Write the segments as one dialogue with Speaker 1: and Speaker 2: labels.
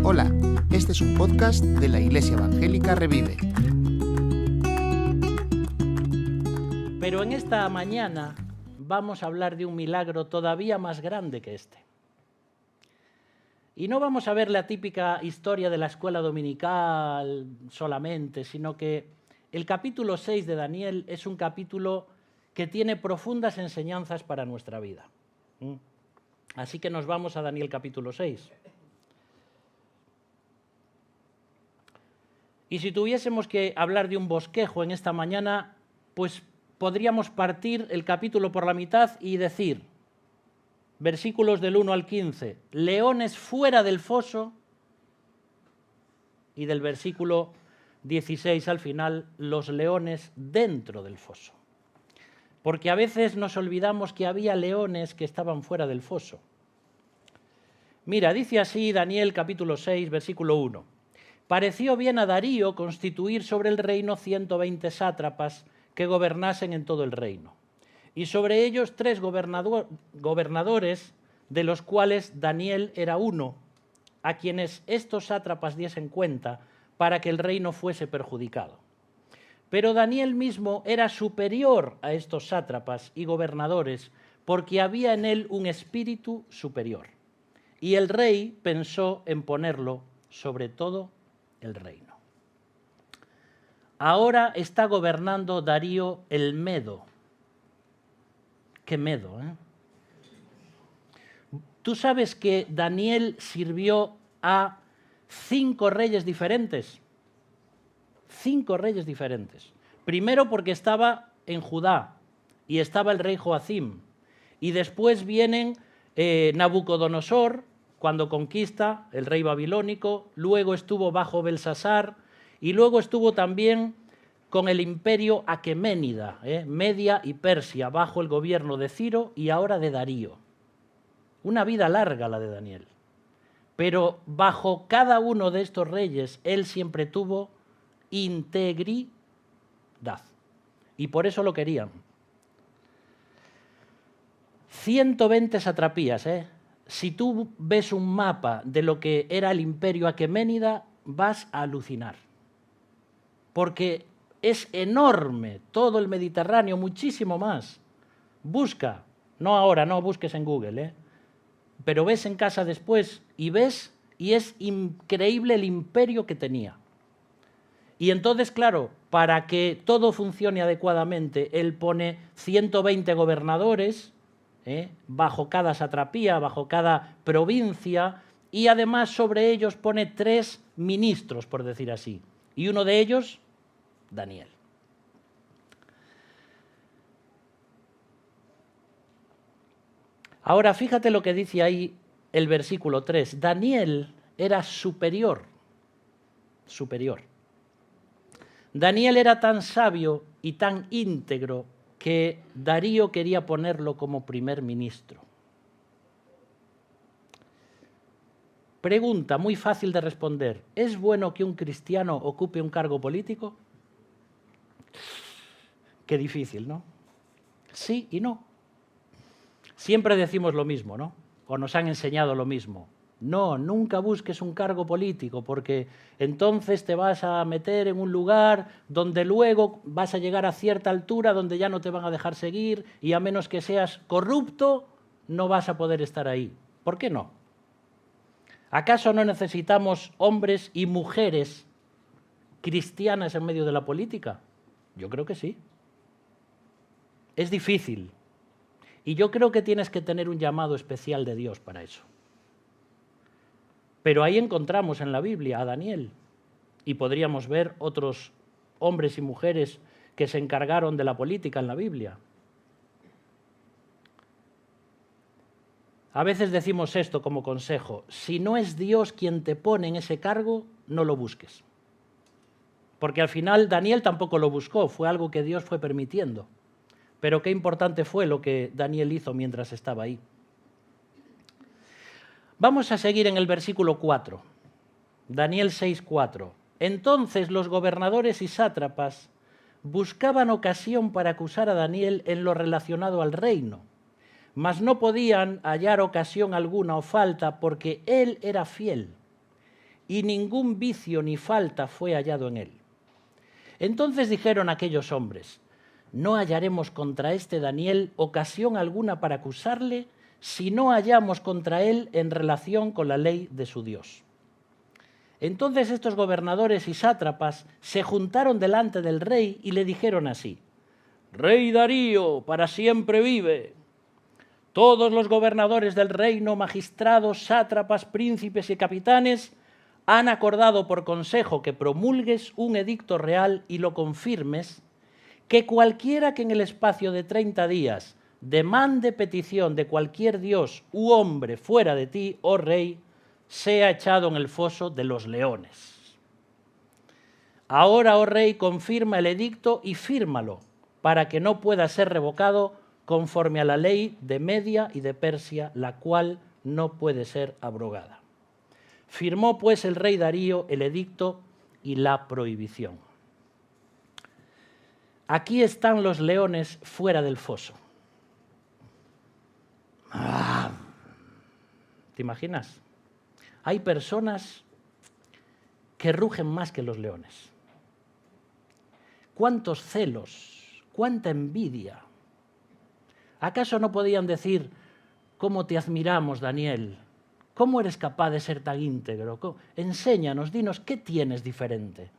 Speaker 1: Hola, este es un podcast de la Iglesia Evangélica Revive.
Speaker 2: Pero en esta mañana vamos a hablar de un milagro todavía más grande que este. Y no vamos a ver la típica historia de la escuela dominical solamente, sino que el capítulo 6 de Daniel es un capítulo que tiene profundas enseñanzas para nuestra vida. Así que nos vamos a Daniel capítulo 6. Y si tuviésemos que hablar de un bosquejo en esta mañana, pues podríamos partir el capítulo por la mitad y decir, versículos del 1 al 15, leones fuera del foso, y del versículo 16 al final, los leones dentro del foso. Porque a veces nos olvidamos que había leones que estaban fuera del foso. Mira, dice así Daniel capítulo 6, versículo 1. Pareció bien a Darío constituir sobre el reino 120 sátrapas que gobernasen en todo el reino. Y sobre ellos 3 gobernadores, de los cuales Daniel era uno, a quienes estos sátrapas diesen cuenta para que el reino fuese perjudicado. Pero Daniel mismo era superior a estos sátrapas y gobernadores, porque había en él un espíritu superior. Y el rey pensó en ponerlo sobre todo el reino. Ahora está gobernando Darío el Medo. Qué Medo, ¿eh? ¿Tú sabes que Daniel sirvió a 5 reyes diferentes? 5 reyes diferentes. Primero porque estaba en Judá y estaba el rey Joacim. Y después vienen Nabucodonosor, cuando conquista el rey babilónico, luego estuvo bajo Belsasar y luego estuvo también con el imperio aqueménida, Media y Persia, bajo el gobierno de Ciro y ahora de Darío. Una vida larga la de Daniel. Pero bajo cada uno de estos reyes, él siempre tuvo integridad. Y por eso lo querían. 120 satrapías, Si tú ves un mapa de lo que era el imperio aqueménida, vas a alucinar. Porque es enorme todo el Mediterráneo, muchísimo más. Busca, no ahora, no busques en Google, pero ves en casa después y ves, y es increíble el imperio que tenía. Y entonces, claro, para que todo funcione adecuadamente, él pone 120 gobernadores, bajo cada satrapía, bajo cada provincia, y además sobre ellos pone 3 ministros, por decir así. Y uno de ellos, Daniel. Ahora, fíjate lo que dice ahí el versículo 3. Daniel era superior. Daniel era tan sabio y tan íntegro que Darío quería ponerlo como primer ministro. Pregunta muy fácil de responder. ¿Es bueno que un cristiano ocupe un cargo político? Qué difícil, ¿no? Sí y no. Siempre decimos lo mismo, ¿no? O nos han enseñado lo mismo. No, nunca busques un cargo político porque entonces te vas a meter en un lugar donde luego vas a llegar a cierta altura donde ya no te van a dejar seguir y a menos que seas corrupto no vas a poder estar ahí. ¿Por qué no? ¿Acaso no necesitamos hombres y mujeres cristianas en medio de la política? Yo creo que sí. Es difícil. Y yo creo que tienes que tener un llamado especial de Dios para eso. Pero ahí encontramos en la Biblia a Daniel y podríamos ver otros hombres y mujeres que se encargaron de la política en la Biblia. A veces decimos esto como consejo, si no es Dios quien te pone en ese cargo, no lo busques. Porque al final Daniel tampoco lo buscó, fue algo que Dios fue permitiendo. Pero qué importante fue lo que Daniel hizo mientras estaba ahí. Vamos a seguir en el versículo 4, Daniel 6:4. Entonces los gobernadores y sátrapas buscaban ocasión para acusar a Daniel en lo relacionado al reino, mas no podían hallar ocasión alguna o falta porque él era fiel y ningún vicio ni falta fue hallado en él. Entonces dijeron aquellos hombres: no hallaremos contra este Daniel ocasión alguna para acusarle si no hallamos contra él en relación con la ley de su Dios. Entonces estos gobernadores y sátrapas se juntaron delante del rey y le dijeron así: Rey Darío, para siempre vive. Todos los gobernadores del reino, magistrados, sátrapas, príncipes y capitanes han acordado por consejo que promulgues un edicto real y lo confirmes, que cualquiera que en el espacio de 30 días demande petición de cualquier dios u hombre fuera de ti, oh rey, sea echado en el foso de los leones. Ahora, oh rey, confirma el edicto y fírmalo, para que no pueda ser revocado conforme a la ley de Media y de Persia, la cual no puede ser abrogada. Firmó pues el rey Darío el edicto y la prohibición. Aquí están los leones fuera del foso. ¿Te imaginas? Hay personas que rugen más que los leones. ¿Cuántos celos? ¿Cuánta envidia? ¿Acaso no podían decir: cómo te admiramos, Daniel? ¿Cómo eres capaz de ser tan íntegro? Enséñanos, dinos, ¿qué tienes diferente?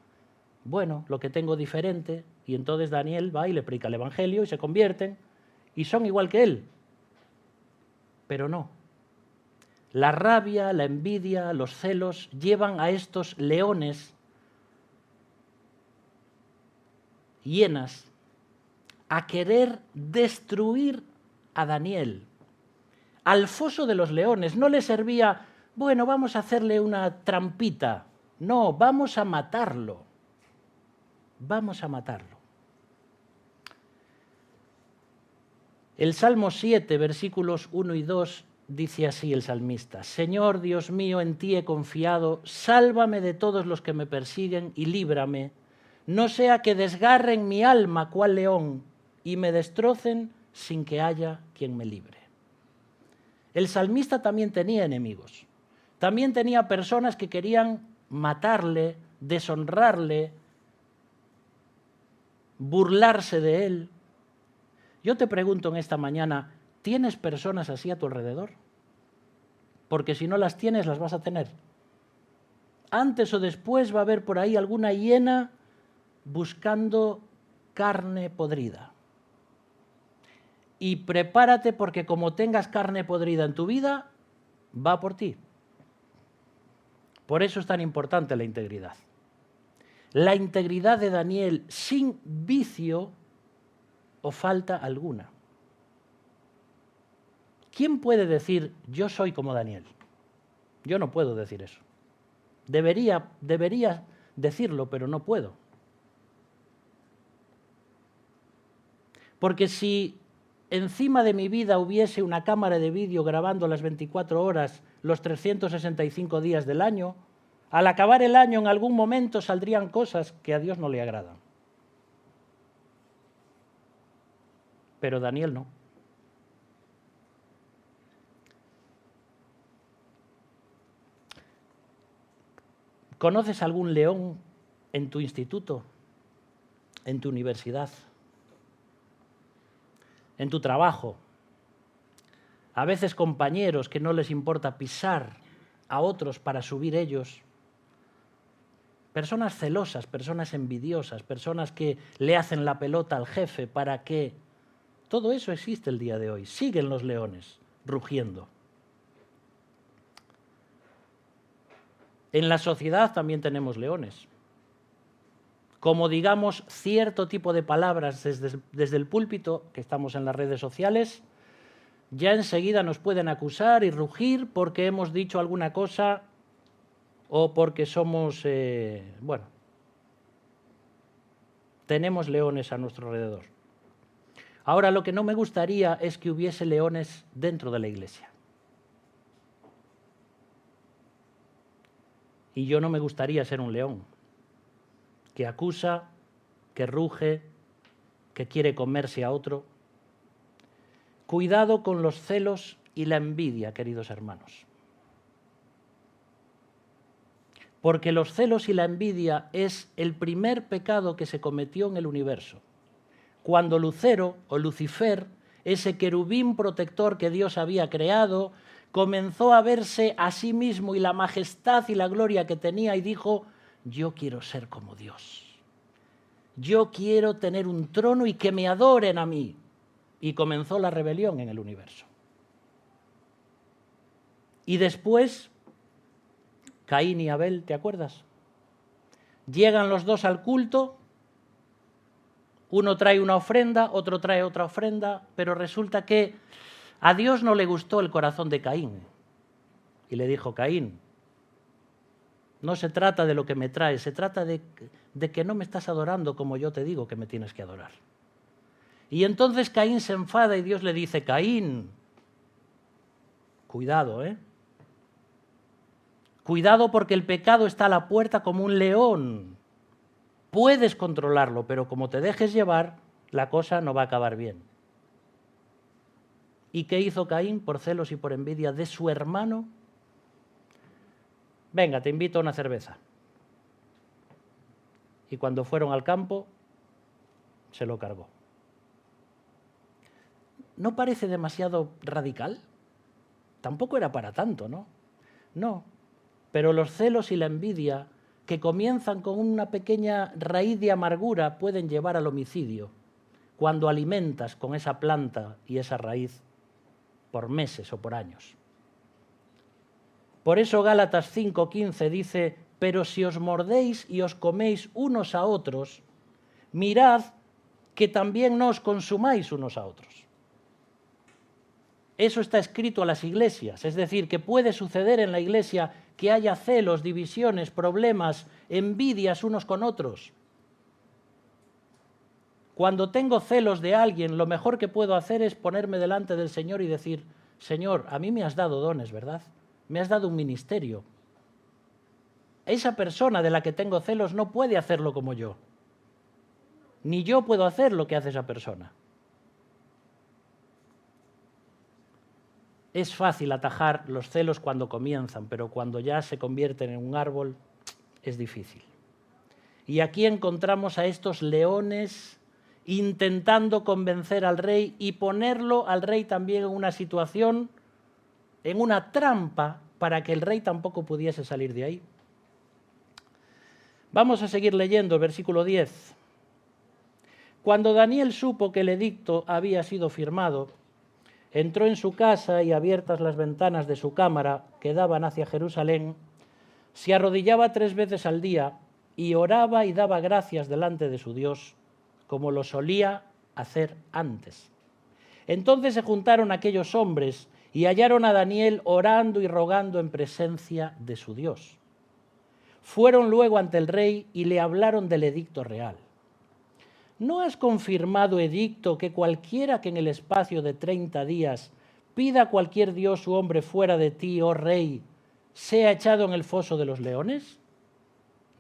Speaker 2: Bueno, lo que tengo diferente, y entonces Daniel va y le predica el Evangelio y se convierten y son igual que él. Pero no. La rabia, la envidia, los celos llevan a estos leones hienas a querer destruir a Daniel. Al foso de los leones no le servía, bueno, vamos a hacerle una trampita. No, vamos a matarlo. Vamos a matarlo. El Salmo 7, versículos 1 y 2, dice así el salmista: Señor Dios mío, en ti he confiado, sálvame de todos los que me persiguen y líbrame, no sea que desgarren mi alma cual león y me destrocen sin que haya quien me libre. El salmista también tenía enemigos, también tenía personas que querían matarle, deshonrarle, burlarse de él. Yo te pregunto en esta mañana, ¿tienes personas así a tu alrededor? Porque si no las tienes, las vas a tener. Antes o después va a haber por ahí alguna hiena buscando carne podrida. Y prepárate, porque como tengas carne podrida en tu vida, va por ti. Por eso es tan importante la integridad. La integridad de Daniel sin vicio o falta alguna. ¿Quién puede decir yo soy como Daniel? Yo no puedo decir eso. Debería decirlo, pero no puedo. Porque si encima de mi vida hubiese una cámara de vídeo grabando las 24 horas, los 365 días del año, al acabar el año en algún momento saldrían cosas que a Dios no le agradan. Pero Daniel no. ¿Conoces algún león en tu instituto, en tu universidad, en tu trabajo? A veces compañeros que no les importa pisar a otros para subir ellos. Personas celosas, personas envidiosas, personas que le hacen la pelota al jefe para que... Todo eso existe el día de hoy. Siguen los leones rugiendo. En la sociedad también tenemos leones. Como digamos cierto tipo de palabras desde el púlpito, que estamos en las redes sociales, ya enseguida nos pueden acusar y rugir porque hemos dicho alguna cosa o porque somos, tenemos leones a nuestro alrededor. Ahora, lo que no me gustaría es que hubiese leones dentro de la iglesia. Y yo no me gustaría ser un león que acusa, que ruge, que quiere comerse a otro. Cuidado con los celos y la envidia, queridos hermanos. porque los celos y la envidia es el primer pecado que se cometió en el universo. Cuando Lucero o Lucifer, ese querubín protector que Dios había creado, comenzó a verse a sí mismo y la majestad y la gloria que tenía y dijo: yo quiero ser como Dios. Yo quiero tener un trono y que me adoren a mí. Y comenzó la rebelión en el universo. Y después, Caín y Abel, ¿te acuerdas? Llegan los dos al culto. Uno trae una ofrenda, otro trae otra ofrenda, pero resulta que a Dios no le gustó el corazón de Caín. Y le dijo: Caín, no se trata de lo que me traes, se trata de que no me estás adorando como yo te digo que me tienes que adorar. Y entonces Caín se enfada y Dios le dice: Caín, cuidado, cuidado, porque el pecado está a la puerta como un león. Puedes controlarlo, pero como te dejes llevar, la cosa no va a acabar bien. ¿Y qué hizo Caín por celos y por envidia de su hermano? Venga, te invito a una cerveza. Y cuando fueron al campo, se lo cargó. ¿No parece demasiado radical? Tampoco era para tanto, ¿no? No, pero los celos y la envidia, que comienzan con una pequeña raíz de amargura, pueden llevar al homicidio cuando alimentas con esa planta y esa raíz por meses o por años. Por eso Gálatas 5:15 dice: pero si os mordéis y os coméis unos a otros, mirad que también no os consumáis unos a otros. Eso está escrito a las iglesias, es decir, que puede suceder en la iglesia que haya celos, divisiones, problemas, envidias unos con otros. Cuando tengo celos de alguien, lo mejor que puedo hacer es ponerme delante del Señor y decir: Señor, a mí me has dado dones, ¿verdad? Me has dado un ministerio. Esa persona de la que tengo celos no puede hacerlo como yo. Ni yo puedo hacer lo que hace esa persona. Es fácil atajar los celos cuando comienzan, pero cuando ya se convierten en un árbol, es difícil. Y aquí encontramos a estos leones intentando convencer al rey y ponerlo al rey también en una situación, en una trampa, para que el rey tampoco pudiese salir de ahí. Vamos a seguir leyendo el versículo 10. Cuando Daniel supo que el edicto había sido firmado, entró en su casa y, abiertas las ventanas de su cámara que daban hacia Jerusalén, se arrodillaba 3 veces al día y oraba y daba gracias delante de su Dios, como lo solía hacer antes. Entonces se juntaron aquellos hombres y hallaron a Daniel orando y rogando en presencia de su Dios. Fueron luego ante el rey y le hablaron del edicto real. ¿No has confirmado, edicto, que cualquiera que en el espacio de 30 días pida a cualquier dios u hombre fuera de ti, oh rey, sea echado en el foso de los leones?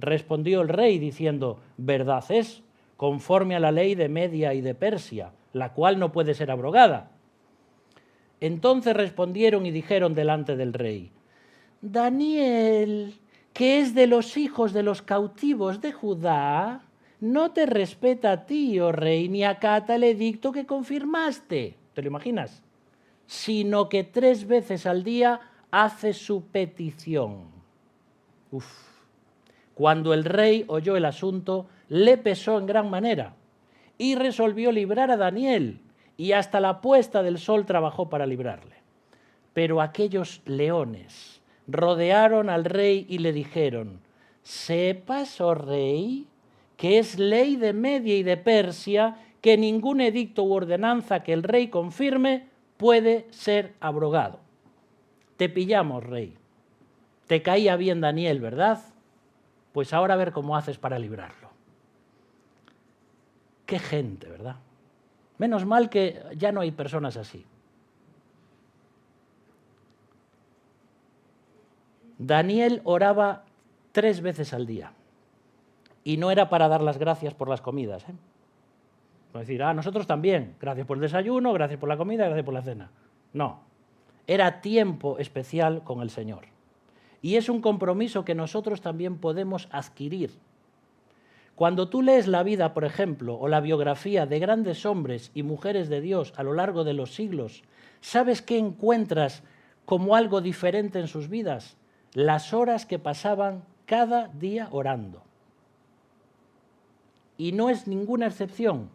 Speaker 2: Respondió el rey diciendo: verdad es, conforme a la ley de Media y de Persia, la cual no puede ser abrogada. Entonces respondieron y dijeron delante del rey: Daniel, que es de los hijos de los cautivos de Judá, no te respeta a ti, oh rey, ni acata el edicto que confirmaste. ¿Te lo imaginas? Sino que 3 veces al día hace su petición. Cuando el rey oyó el asunto, le pesó en gran manera y resolvió librar a Daniel, y hasta la puesta del sol trabajó para librarle. Pero aquellos leones rodearon al rey y le dijeron: sepas, oh rey, que es ley de Media y de Persia que ningún edicto u ordenanza que el rey confirme puede ser abrogado. Te pillamos, rey. Te caía bien Daniel, ¿verdad? Pues ahora a ver cómo haces para librarlo. Qué gente, ¿verdad? Menos mal que ya no hay personas así. Daniel oraba 3 veces al día. Y no era para dar las gracias por las comidas. Es decir, nosotros también, gracias por el desayuno, gracias por la comida, gracias por la cena. No, era tiempo especial con el Señor. Y es un compromiso que nosotros también podemos adquirir. Cuando tú lees la vida, por ejemplo, o la biografía de grandes hombres y mujeres de Dios a lo largo de los siglos, ¿sabes qué encuentras como algo diferente en sus vidas? Las horas que pasaban cada día orando. Y no es ninguna excepción.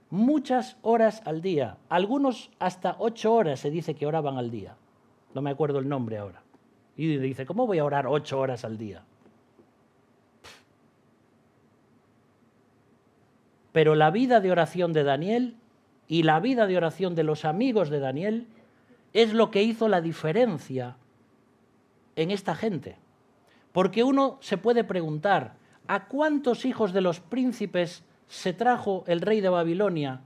Speaker 2: Muchas horas al día. Algunos hasta 8 horas se dice que oraban al día. No me acuerdo el nombre ahora. Y dice, ¿cómo voy a orar 8 horas al día? Pero la vida de oración de Daniel y la vida de oración de los amigos de Daniel es lo que hizo la diferencia en esta gente. Porque uno se puede preguntar, ¿a cuántos hijos de los príncipes se trajo el rey de Babilonia?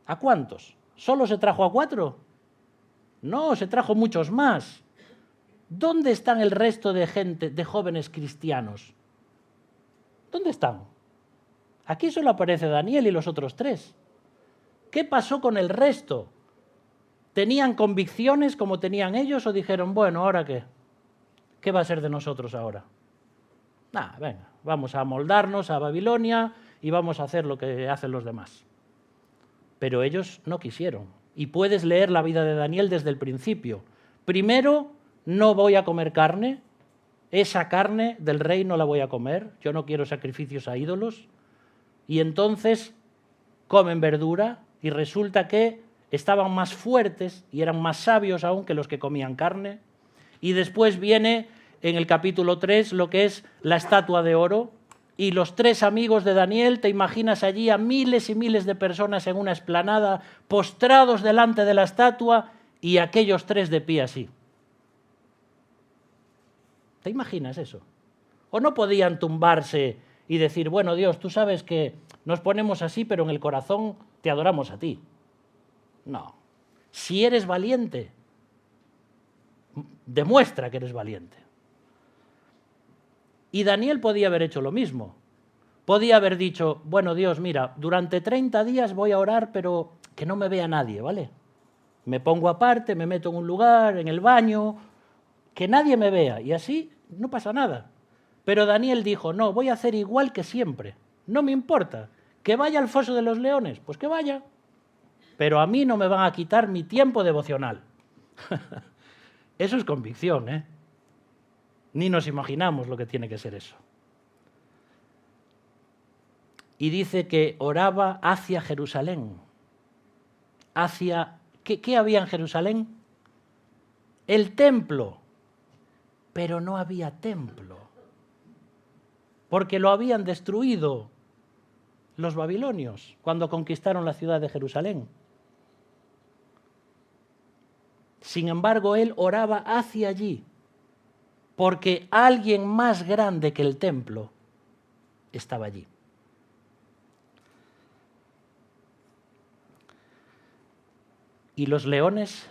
Speaker 2: ¿A cuántos? ¿Solo se trajo a 4? No, se trajo muchos más. ¿Dónde están el resto de gente, de jóvenes cristianos? ¿Dónde están? Aquí solo aparece Daniel y los otros 3. ¿Qué pasó con el resto? ¿Tenían convicciones como tenían ellos o dijeron, bueno, ¿ahora qué? ¿Qué va a ser de nosotros ahora? Venga, vamos a amoldarnos a Babilonia y vamos a hacer lo que hacen los demás. Pero ellos no quisieron. Y puedes leer la vida de Daniel desde el principio. Primero, no voy a comer carne. Esa carne del rey no la voy a comer. Yo no quiero sacrificios a ídolos. Y entonces comen verdura y resulta que estaban más fuertes y eran más sabios aún que los que comían carne. Y después viene en el capítulo 3 lo que es la estatua de oro y los 3 amigos de Daniel, te imaginas allí a miles y miles de personas en una explanada postrados delante de la estatua y aquellos 3 de pie así. ¿Te imaginas eso? ¿O no podían tumbarse y decir, bueno, Dios, tú sabes que nos ponemos así, pero en el corazón te adoramos a ti? No. Si eres valiente, demuestra que eres valiente. Y Daniel podía haber hecho lo mismo. Podía haber dicho, bueno, Dios, mira, durante 30 días voy a orar, pero que no me vea nadie, ¿vale? Me pongo aparte, me meto en un lugar, en el baño, que nadie me vea, y así no pasa nada. Pero Daniel dijo, no, voy a hacer igual que siempre, no me importa. ¿Que vaya al foso de los leones? Pues que vaya. Pero a mí no me van a quitar mi tiempo devocional. Eso es convicción, ¿eh? Ni nos imaginamos lo que tiene que ser eso. Y dice que oraba hacia Jerusalén. ¿Qué había en Jerusalén? El templo. Pero no había templo. Porque lo habían destruido los babilonios cuando conquistaron la ciudad de Jerusalén. Sin embargo, él oraba hacia allí, porque alguien más grande que el templo estaba allí. Y los leones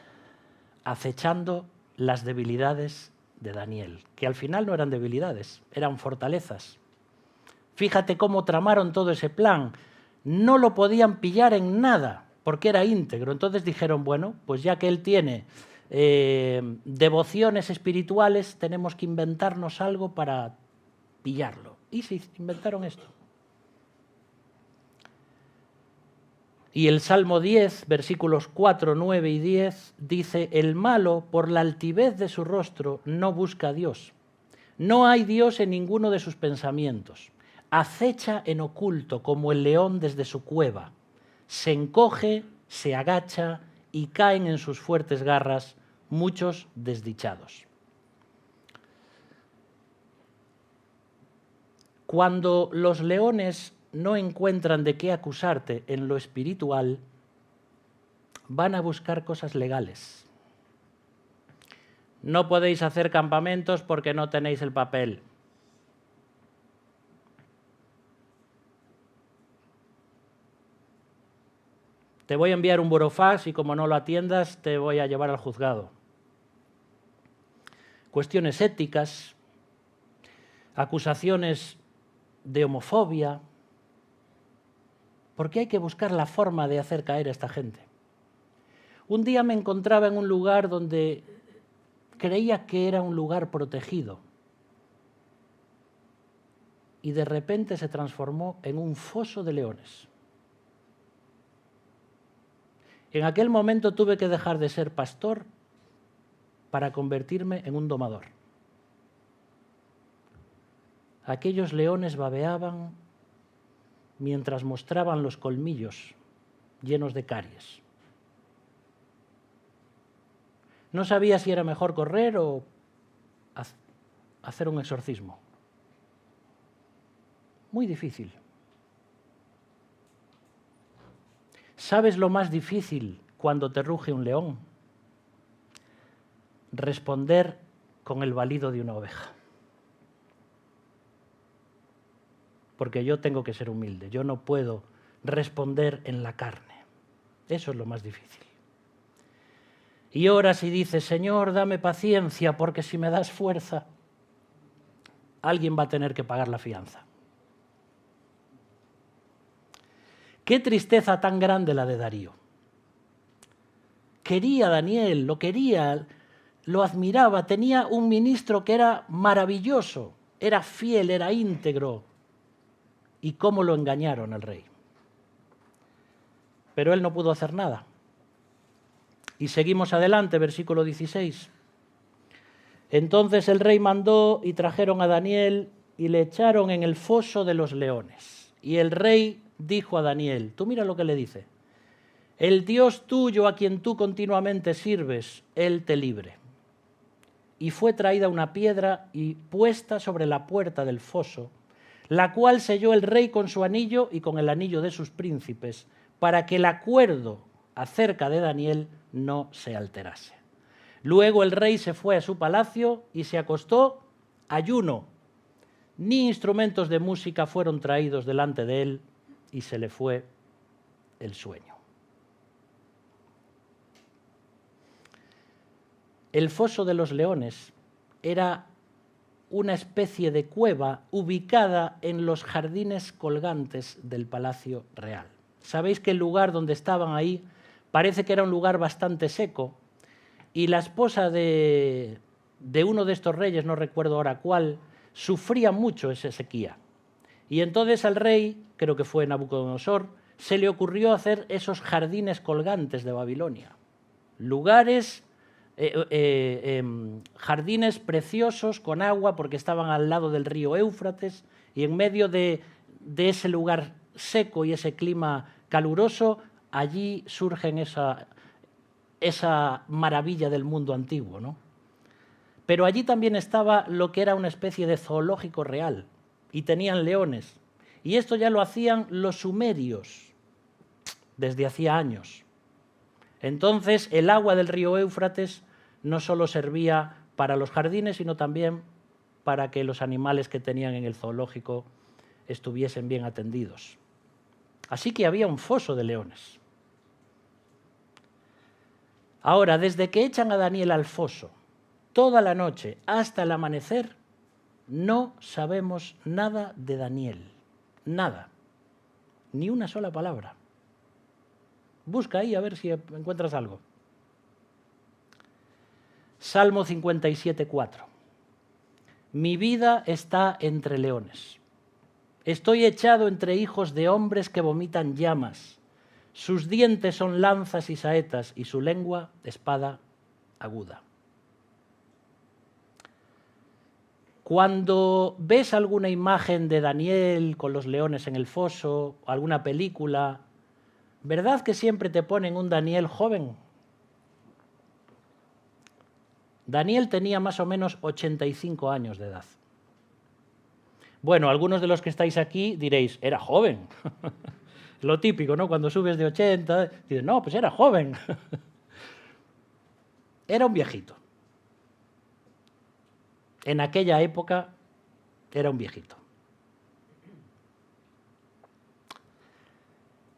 Speaker 2: acechando las debilidades de Daniel, que al final no eran debilidades, eran fortalezas. Fíjate cómo tramaron todo ese plan. No lo podían pillar en nada, porque era íntegro. Entonces dijeron, bueno, pues ya que él tiene devociones espirituales, tenemos que inventarnos algo para pillarlo. Y sí, inventaron esto. Y el Salmo 10, versículos 4, 9 y 10, dice, el malo, por la altivez de su rostro, no busca a Dios. No hay Dios en ninguno de sus pensamientos. Acecha en oculto como el león desde su cueva. Se encoge, se agacha y caen en sus fuertes garras muchos desdichados. Cuando los leones no encuentran de qué acusarte en lo espiritual, van a buscar cosas legales. No podéis hacer campamentos porque no tenéis el papel. Te voy a enviar un burofax y como no lo atiendas te voy a llevar al juzgado. Cuestiones éticas, acusaciones de homofobia. Porque hay que buscar la forma de hacer caer a esta gente. Un día me encontraba en un lugar donde creía que era un lugar protegido y de repente se transformó en un foso de leones. En aquel momento tuve que dejar de ser pastor para convertirme en un domador. Aquellos leones babeaban mientras mostraban los colmillos llenos de caries. No sabía si era mejor correr o hacer un exorcismo. Muy difícil. ¿Sabes lo más difícil cuando te ruge un león? Responder con el balido de una oveja. Porque yo tengo que ser humilde, yo no puedo responder en la carne. Eso es lo más difícil. Y oras y dices, Señor, dame paciencia, porque si me das fuerza, alguien va a tener que pagar la fianza. Qué tristeza tan grande la de Darío. Quería a Daniel, lo quería, lo admiraba, tenía un ministro que era maravilloso, era fiel, era íntegro. ¿Y cómo lo engañaron al rey? Pero él no pudo hacer nada. Y seguimos adelante, versículo 16. Entonces el rey mandó y trajeron a Daniel y le echaron en el foso de los leones. Y el rey dijo a Daniel, tú mira lo que le dice, el Dios tuyo a quien tú continuamente sirves, Él te libre. Y fue traída una piedra y puesta sobre la puerta del foso, la cual selló el rey con su anillo y con el anillo de sus príncipes, para que el acuerdo acerca de Daniel no se alterase. Luego el rey se fue a su palacio y se acostó ayuno. Ni instrumentos de música fueron traídos delante de él y se le fue el sueño. El foso de los leones era una especie de cueva ubicada en los jardines colgantes del Palacio Real. Sabéis que el lugar donde estaban ahí parece que era un lugar bastante seco y la esposa de uno de estos reyes, no recuerdo ahora cuál, sufría mucho esa sequía. Y entonces al rey, creo que fue Nabucodonosor, se le ocurrió hacer esos jardines colgantes de Babilonia. Lugares, jardines preciosos con agua porque estaban al lado del río Éufrates y en medio de ese lugar seco y ese clima caluroso, allí surgen esa maravilla del mundo antiguo, ¿no? Pero allí también estaba lo que era una especie de zoológico real y tenían leones. Y esto ya lo hacían los sumerios desde hacía años. Entonces el agua del río Éufrates no solo servía para los jardines, sino también para que los animales que tenían en el zoológico estuviesen bien atendidos. Así que había un foso de leones. Ahora, desde que echan a Daniel al foso, toda la noche hasta el amanecer, no sabemos nada de Daniel. Nada. Ni una sola palabra. Busca ahí a ver si encuentras algo. Salmo 57:4. Mi vida está entre leones. Estoy echado entre hijos de hombres que vomitan llamas. Sus dientes son lanzas y saetas y su lengua espada aguda. Cuando ves alguna imagen de Daniel con los leones en el foso, alguna película, ¿verdad que siempre te ponen un Daniel joven? Daniel tenía más o menos 85 años de edad. Bueno, algunos de los que estáis aquí diréis, era joven. Lo típico, ¿no? Cuando subes de 80, dices, no, pues era joven. Era un viejito. En aquella época era un viejito.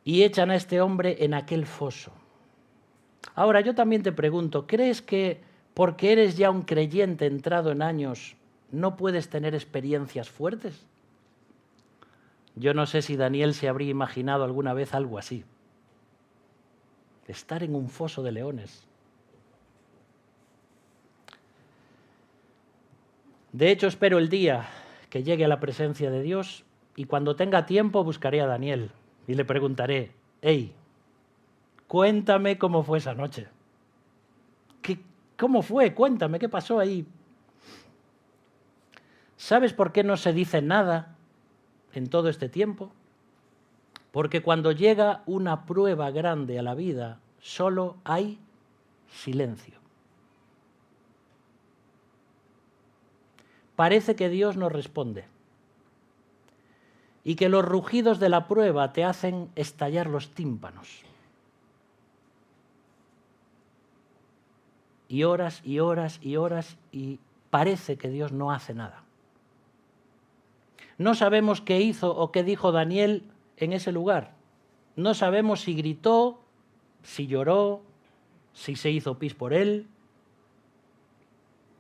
Speaker 2: Y echan a este hombre en aquel foso. Ahora, yo también te pregunto, ¿crees que porque eres ya un creyente entrado en años, no puedes tener experiencias fuertes? Yo no sé si Daniel se habría imaginado alguna vez algo así. Estar en un foso de leones. De hecho, espero el día que llegue a la presencia de Dios y cuando tenga tiempo buscaré a Daniel y le preguntaré, hey, cuéntame cómo fue esa noche. ¿Cómo fue? Cuéntame, ¿qué pasó ahí? ¿Sabes por qué no se dice nada en todo este tiempo? Porque cuando llega una prueba grande a la vida, solo hay silencio. Parece que Dios no responde y que los rugidos de la prueba te hacen estallar los tímpanos. Y horas y horas y horas y parece que Dios no hace nada. No sabemos qué hizo o qué dijo Daniel en ese lugar. No sabemos si gritó, si lloró, si se hizo pis por él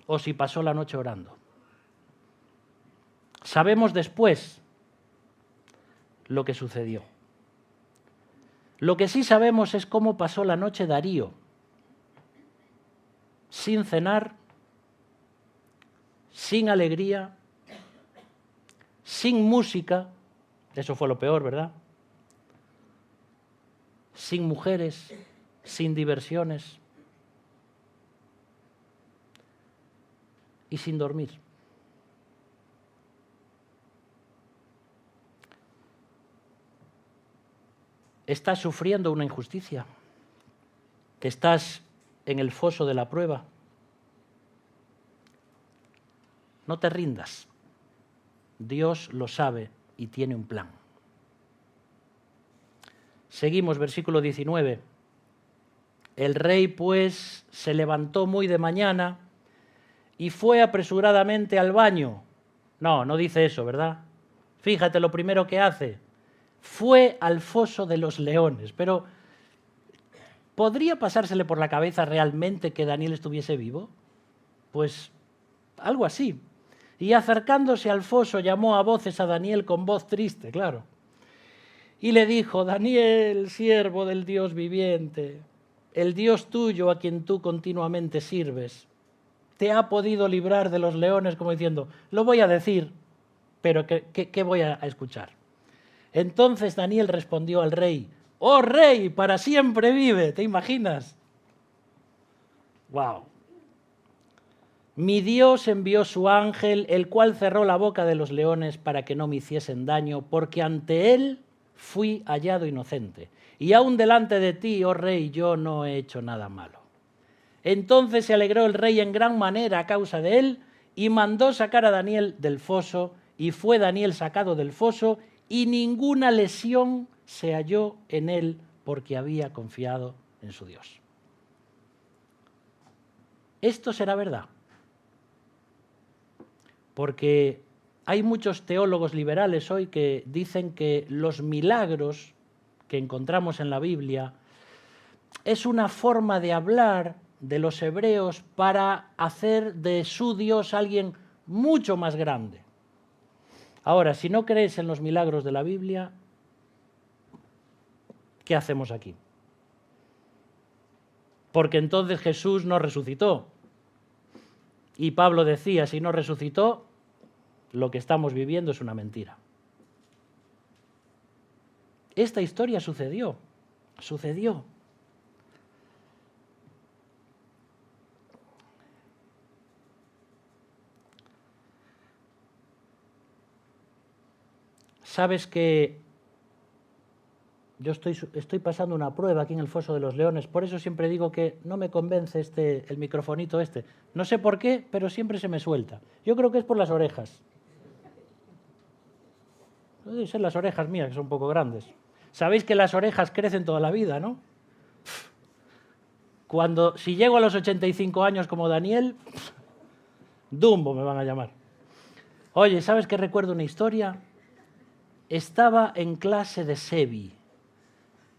Speaker 2: o si pasó la noche orando. Sabemos después lo que sucedió. Lo que sí sabemos es cómo pasó la noche Darío, sin cenar, sin alegría, sin música, eso fue lo peor, ¿verdad? Sin mujeres, sin diversiones y sin dormir. ¿Estás sufriendo una injusticia? ¿Estás en el foso de la prueba? No te rindas. Dios lo sabe y tiene un plan. Seguimos, versículo 19. El rey, pues, se levantó muy de mañana y fue apresuradamente al baño. No dice eso, ¿verdad? Fíjate lo primero que hace. Fue al foso de los leones. Pero, ¿podría pasársele por la cabeza realmente que Daniel estuviese vivo? Pues, algo así. Y acercándose al foso llamó a voces a Daniel con voz triste, claro. Y le dijo, Daniel, siervo del Dios viviente, el Dios tuyo a quien tú continuamente sirves, te ha podido librar de los leones, como diciendo, lo voy a decir, pero ¿qué voy a escuchar? Entonces Daniel respondió al rey, ¡oh rey, para siempre vive! ¿Te imaginas? ¡Wow! Mi Dios envió su ángel, el cual cerró la boca de los leones para que no me hiciesen daño, porque ante él fui hallado inocente. Y aún delante de ti, oh rey, yo no he hecho nada malo. Entonces se alegró el rey en gran manera a causa de él y mandó sacar a Daniel del foso, y fue Daniel sacado del foso, y ninguna lesión se halló en él porque había confiado en su Dios. Esto será verdad. Porque hay muchos teólogos liberales hoy que dicen que los milagros que encontramos en la Biblia es una forma de hablar de los hebreos para hacer de su Dios alguien mucho más grande. Ahora, si no crees en los milagros de la Biblia, ¿qué hacemos aquí? Porque entonces Jesús no resucitó. Y Pablo decía, si no resucitó, lo que estamos viviendo es una mentira. Esta historia sucedió. Sabes que yo estoy pasando una prueba aquí en el foso de los leones, por eso siempre digo que no me convence el microfonito este. No sé por qué, pero siempre se me suelta. Yo creo que es por las orejas. Deben ser las orejas mías, que son un poco grandes. Sabéis que las orejas crecen toda la vida, ¿no? Si llego a los 85 años como Daniel, Dumbo me van a llamar. Oye, ¿sabes qué recuerdo una historia? Estaba en clase de SEBI.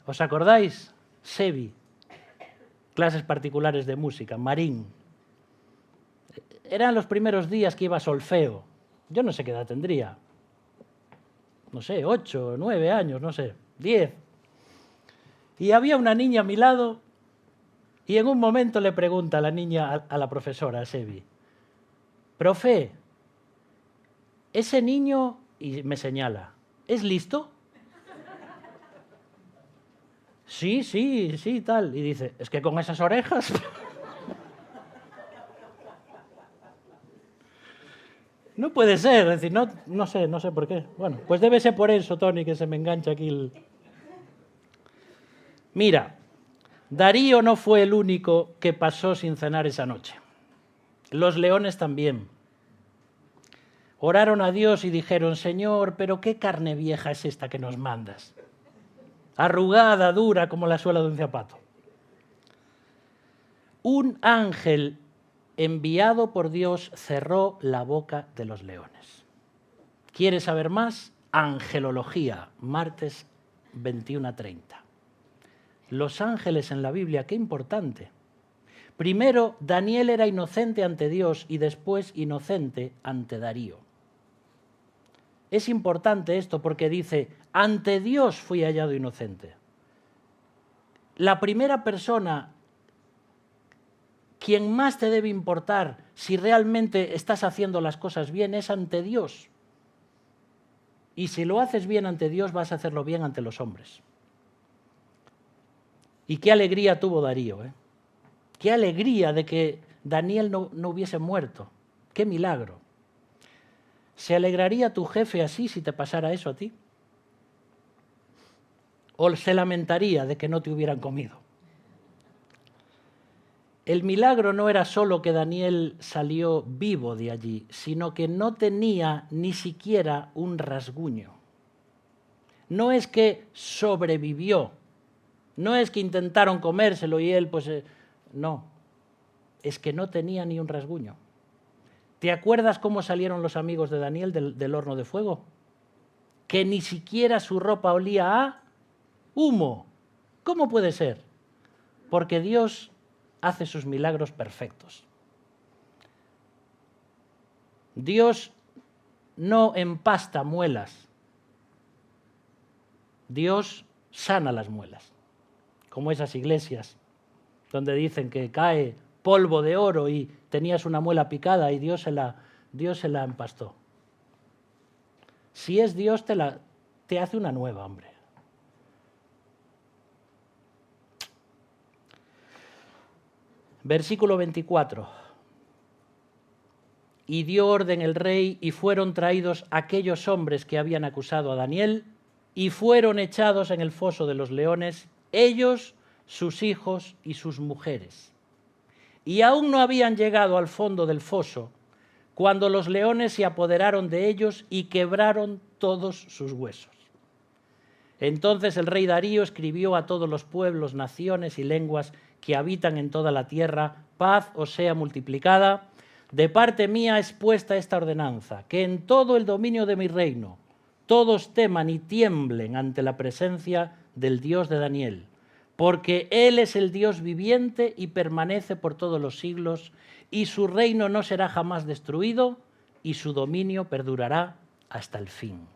Speaker 2: ¿Os acordáis? SEBI. Clases particulares de música, Marín. Eran los primeros días que iba a solfeo. Yo no sé qué edad tendría. No sé, 8, 9 años, no sé, 10. Y había una niña a mi lado y en un momento le pregunta a la niña a la profesora, a Sebi, profe, ese niño, y me señala, ¿es listo? Sí, sí, sí, tal. Y dice, es que con esas orejas... No puede ser, es decir, no sé por qué. Bueno, pues debe ser por eso, Tony, que se me engancha aquí el... Mira, Darío no fue el único que pasó sin cenar esa noche. Los leones también. Oraron a Dios y dijeron, Señor, pero qué carne vieja es esta que nos mandas. Arrugada, dura, como la suela de un zapato. Un ángel enviado por Dios cerró la boca de los leones. ¿Quieres saber más? Angelología, martes 21:30. Los ángeles en la Biblia, qué importante. Primero, Daniel era inocente ante Dios y después inocente ante Darío. Es importante esto porque dice, ante Dios fui hallado inocente. La primera persona, quien más te debe importar si realmente estás haciendo las cosas bien, es ante Dios. Y si lo haces bien ante Dios, vas a hacerlo bien ante los hombres. Y qué alegría tuvo Darío, ¿eh? Qué alegría de que Daniel no hubiese muerto. Qué milagro. ¿Se alegraría tu jefe así si te pasara eso a ti? ¿O se lamentaría de que no te hubieran comido? El milagro no era solo que Daniel salió vivo de allí, sino que no tenía ni siquiera un rasguño. No es que sobrevivió, no es que intentaron comérselo y él, pues, no, es que no tenía ni un rasguño. ¿Te acuerdas cómo salieron los amigos de Daniel del horno de fuego? Que ni siquiera su ropa olía a humo. ¿Cómo puede ser? Porque Dios hace sus milagros perfectos. Dios no empasta muelas. Dios sana las muelas. Como esas iglesias donde dicen que cae polvo de oro y tenías una muela picada y Dios se la empastó. Si es Dios, te hace una nueva, hombre. Versículo 24. Y dio orden el rey y fueron traídos aquellos hombres que habían acusado a Daniel y fueron echados en el foso de los leones, ellos, sus hijos y sus mujeres. Y aún no habían llegado al fondo del foso cuando los leones se apoderaron de ellos y quebraron todos sus huesos. Entonces el rey Darío escribió a todos los pueblos, naciones y lenguas que habitan en toda la tierra, paz os sea multiplicada. De parte mía es puesta esta ordenanza, que en todo el dominio de mi reino todos teman y tiemblen ante la presencia del Dios de Daniel, porque Él es el Dios viviente y permanece por todos los siglos, y su reino no será jamás destruido, y su dominio perdurará hasta el fin.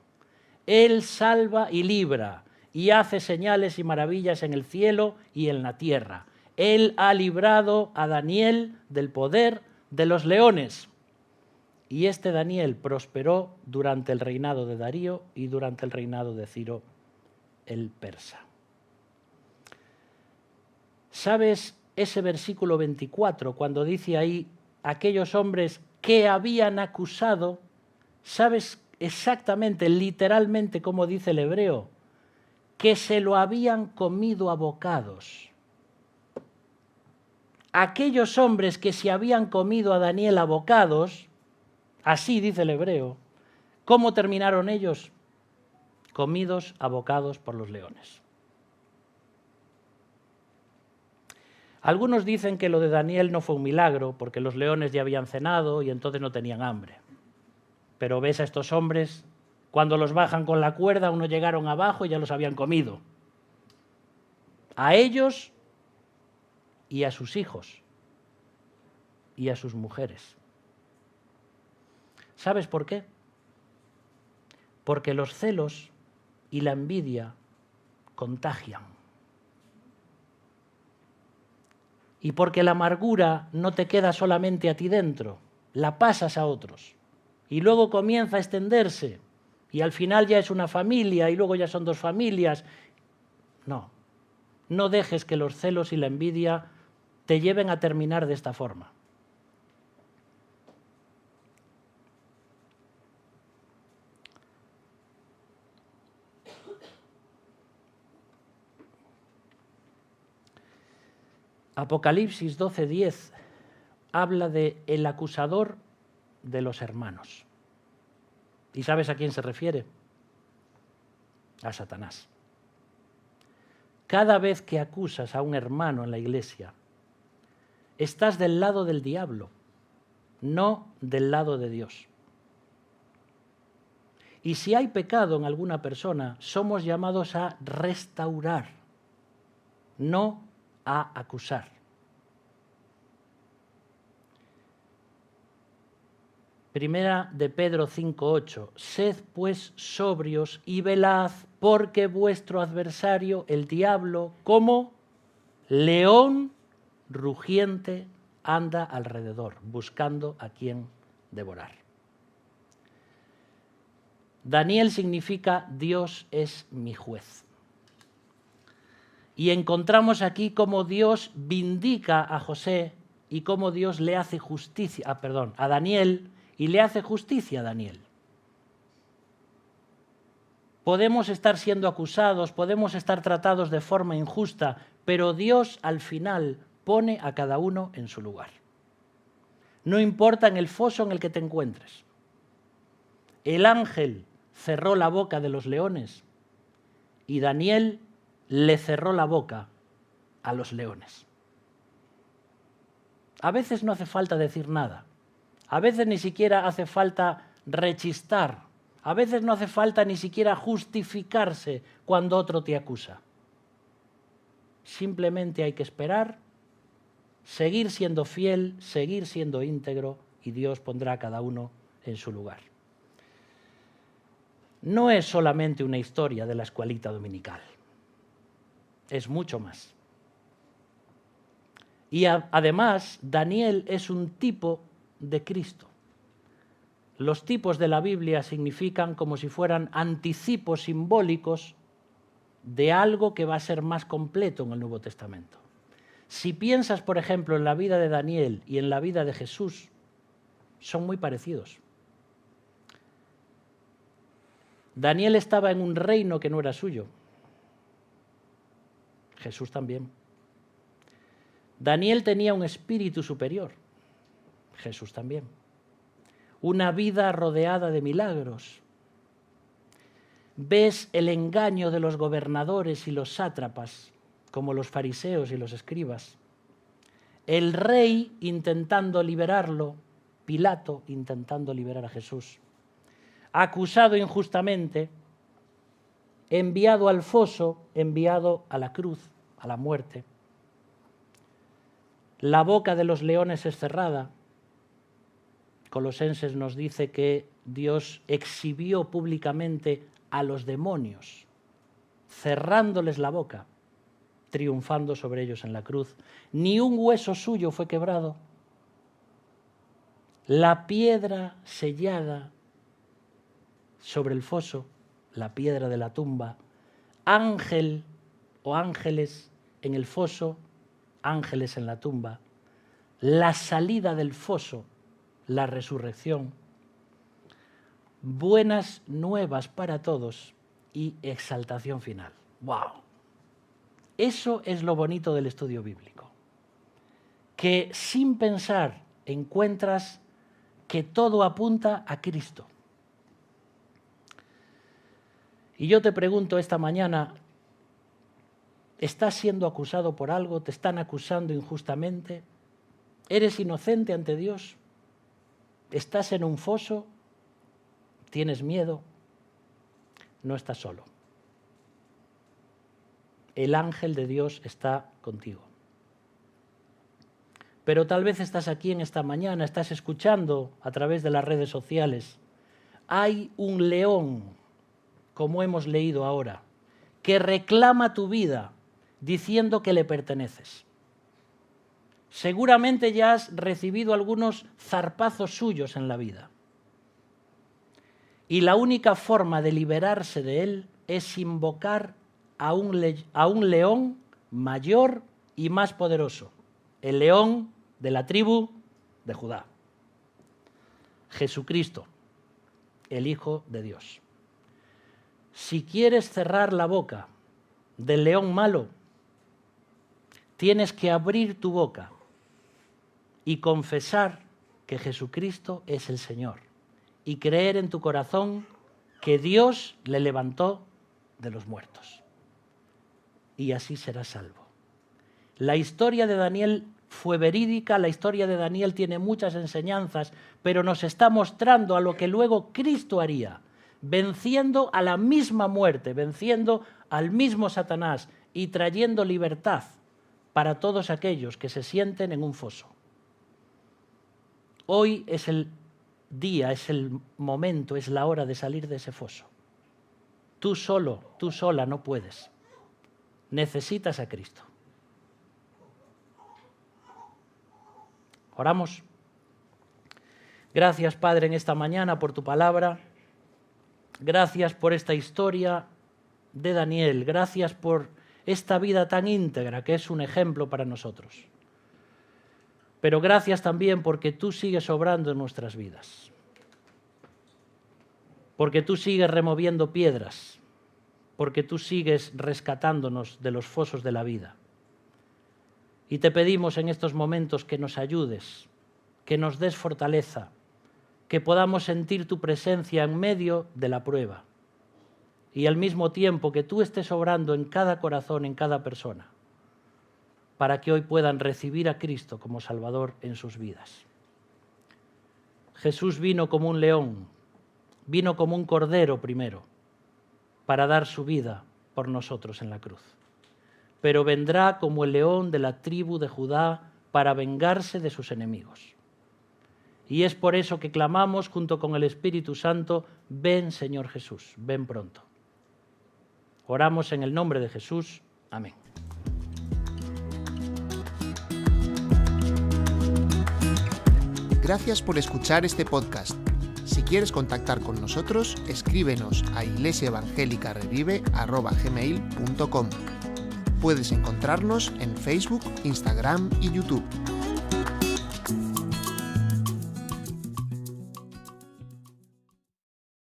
Speaker 2: Él salva y libra, y hace señales y maravillas en el cielo y en la tierra. Él ha librado a Daniel del poder de los leones. Y este Daniel prosperó durante el reinado de Darío y durante el reinado de Ciro el persa. ¿Sabes ese versículo 24, cuando dice ahí aquellos hombres que habían acusado? ¿Sabes exactamente, literalmente, cómo dice el hebreo? Que se lo habían comido a bocados. Aquellos hombres que se habían comido a Daniel a bocados, así dice el hebreo, ¿cómo terminaron ellos? Comidos a bocados por los leones. Algunos dicen que lo de Daniel no fue un milagro, porque los leones ya habían cenado y entonces no tenían hambre. Pero ves a estos hombres, cuando los bajan con la cuerda, uno llegaron abajo y ya los habían comido. A ellos y a sus hijos y a sus mujeres. ¿Sabes por qué? Porque los celos y la envidia contagian. Y porque la amargura no te queda solamente a ti dentro, la pasas a otros. y luego comienza a extenderse y al final ya es una familia y luego ya son 2 familias. No, no dejes que los celos y la envidia te lleven a terminar de esta forma. Apocalipsis 12:10 habla de el acusador de los hermanos. ¿Y sabes a quién se refiere? A Satanás. Cada vez que acusas a un hermano en la iglesia, estás del lado del diablo, no del lado de Dios. Y si hay pecado en alguna persona, somos llamados a restaurar, no a acusar. Primera de Pedro 5:8. Sed pues sobrios y velad, porque vuestro adversario, el diablo, como león rugiente, anda alrededor, buscando a quien devorar. Daniel significa Dios es mi juez. Y encontramos aquí cómo Dios vindica a José y cómo Dios le hace justicia, a Daniel, y le hace justicia a Daniel. Podemos estar siendo acusados, podemos estar tratados de forma injusta, pero Dios al final pone a cada uno en su lugar. No importa en el foso en el que te encuentres. El ángel cerró la boca de los leones y Daniel le cerró la boca a los leones. A veces no hace falta decir nada. A veces ni siquiera hace falta rechistar. A veces no hace falta ni siquiera justificarse cuando otro te acusa. Simplemente hay que esperar, seguir siendo fiel, seguir siendo íntegro y Dios pondrá a cada uno en su lugar. No es solamente una historia de la escuelita dominical. Es mucho más. Y además, Daniel es un tipo de Cristo. Los tipos de la Biblia significan como si fueran anticipos simbólicos de algo que va a ser más completo en el Nuevo Testamento. Si piensas, por ejemplo, en la vida de Daniel y en la vida de Jesús, son muy parecidos. Daniel estaba en un reino que no era suyo. Jesús también. Daniel tenía un espíritu superior. Jesús también. Una vida rodeada de milagros. Ves el engaño de los gobernadores y los sátrapas, como los fariseos y los escribas. El rey intentando liberarlo, Pilato intentando liberar a Jesús. Acusado injustamente, enviado al foso, enviado a la cruz, a la muerte. La boca de los leones es cerrada. Colosenses nos dice que Dios exhibió públicamente a los demonios, cerrándoles la boca, triunfando sobre ellos en la cruz. Ni un hueso suyo fue quebrado. La piedra sellada sobre el foso, la piedra de la tumba, ángel o ángeles en el foso, ángeles en la tumba, la salida del foso, la resurrección, buenas nuevas para todos y exaltación final. ¡Wow! Eso es lo bonito del estudio bíblico, que sin pensar encuentras que todo apunta a Cristo. Y yo te pregunto esta mañana, ¿estás siendo acusado por algo? ¿Te están acusando injustamente? ¿Eres inocente ante Dios? ¿Estás en un foso? ¿Tienes miedo? No estás solo. El ángel de Dios está contigo. Pero tal vez estás aquí en esta mañana, estás escuchando a través de las redes sociales. Hay un león, como hemos leído ahora, que reclama tu vida diciendo que le perteneces. Seguramente ya has recibido algunos zarpazos suyos en la vida. Y la única forma de liberarse de él es invocar a un león mayor y más poderoso, el león de la tribu de Judá, Jesucristo, el Hijo de Dios. Si quieres cerrar la boca del león malo, tienes que abrir tu boca y confesar que Jesucristo es el Señor y creer en tu corazón que Dios le levantó de los muertos. Y así serás salvo. La historia de Daniel fue verídica, la historia de Daniel tiene muchas enseñanzas, pero nos está mostrando a lo que luego Cristo haría, venciendo a la misma muerte, venciendo al mismo Satanás y trayendo libertad para todos aquellos que se sienten en un foso. Hoy es el día, es el momento, es la hora de salir de ese foso. Tú solo, tú sola no puedes. Necesitas a Cristo. Oramos. Gracias, Padre, en esta mañana por tu palabra. Gracias por esta historia de Daniel. Gracias por esta vida tan íntegra que es un ejemplo para nosotros. Pero gracias también porque tú sigues obrando en nuestras vidas. Porque tú sigues removiendo piedras. Porque tú sigues rescatándonos de los fosos de la vida. Y te pedimos en estos momentos que nos ayudes, que nos des fortaleza, que podamos sentir tu presencia en medio de la prueba. Y al mismo tiempo que tú estés obrando en cada corazón, en cada persona, para que hoy puedan recibir a Cristo como Salvador en sus vidas. Jesús vino como un león, vino como un cordero primero, para dar su vida por nosotros en la cruz. Pero vendrá como el león de la tribu de Judá para vengarse de sus enemigos. Y es por eso que clamamos junto con el Espíritu Santo, ven Señor Jesús, ven pronto. Oramos en el nombre de Jesús. Amén.
Speaker 1: Gracias por escuchar este podcast. Si quieres contactar con nosotros, escríbenos a iglesiaevangelicarevive@gmail.com. Puedes encontrarnos en Facebook, Instagram y YouTube.